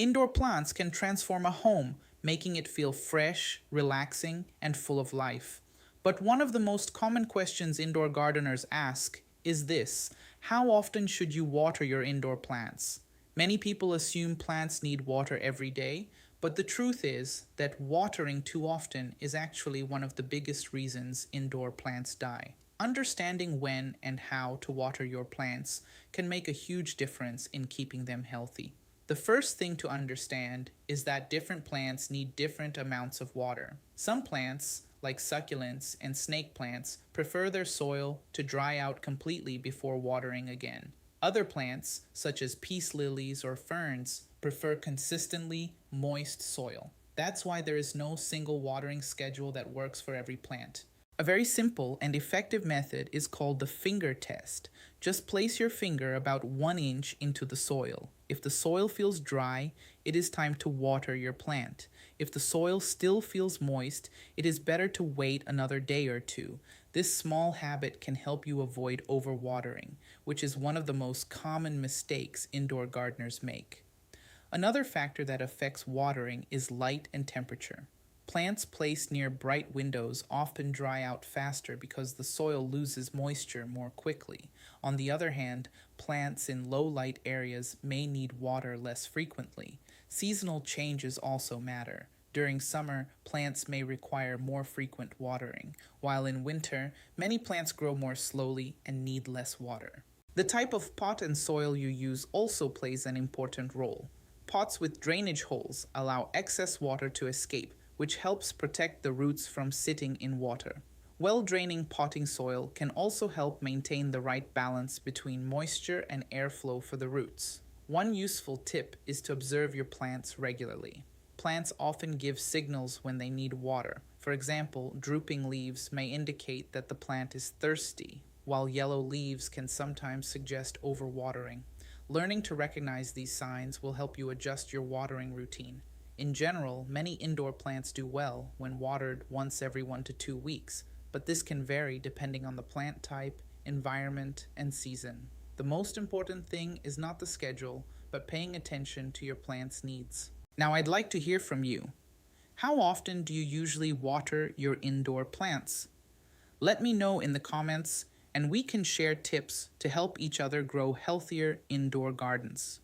Indoor plants can transform a home, making it feel fresh, relaxing, and full of life. But one of the most common questions indoor gardeners ask is this: how often should you water your indoor plants? Many people assume plants need water every day, but the truth is that watering too often is actually one of the biggest reasons indoor plants die. Understanding when and how to water your plants can make a huge difference in keeping them healthy. The first thing to understand is that different plants need different amounts of water. Some plants, like succulents and snake plants, prefer their soil to dry out completely before watering again. Other plants, such as peace lilies or ferns, prefer consistently moist soil. That's why there is no single watering schedule that works for every plant. A very simple and effective method is called the finger test. Just place your finger about 1 inch into the soil. If the soil feels dry, it is time to water your plant. If the soil still feels moist, it is better to wait another day or two. This small habit can help you avoid overwatering, which is one of the most common mistakes indoor gardeners make. Another factor that affects watering is light and temperature. Plants placed near bright windows often dry out faster because the soil loses moisture more quickly. On the other hand, plants in low light areas may need water less frequently. Seasonal changes also matter. During summer, plants may require more frequent watering, while in winter, many plants grow more slowly and need less water. The type of pot and soil you use also plays an important role. Pots with drainage holes allow excess water to escape, which helps protect the roots from sitting in water. Well-draining potting soil can also help maintain the right balance between moisture and airflow for the roots. One useful tip is to observe your plants regularly. Plants often give signals when they need water. For example, drooping leaves may indicate that the plant is thirsty, while yellow leaves can sometimes suggest overwatering. Learning to recognize these signs will help you adjust your watering routine. In general, many indoor plants do well when watered once every 1 to 2 weeks, but this can vary depending on the plant type, environment, and season. The most important thing is not the schedule, but paying attention to your plant's needs. Now, I'd like to hear from you. How often do you usually water your indoor plants? Let me know in the comments, and we can share tips to help each other grow healthier indoor gardens.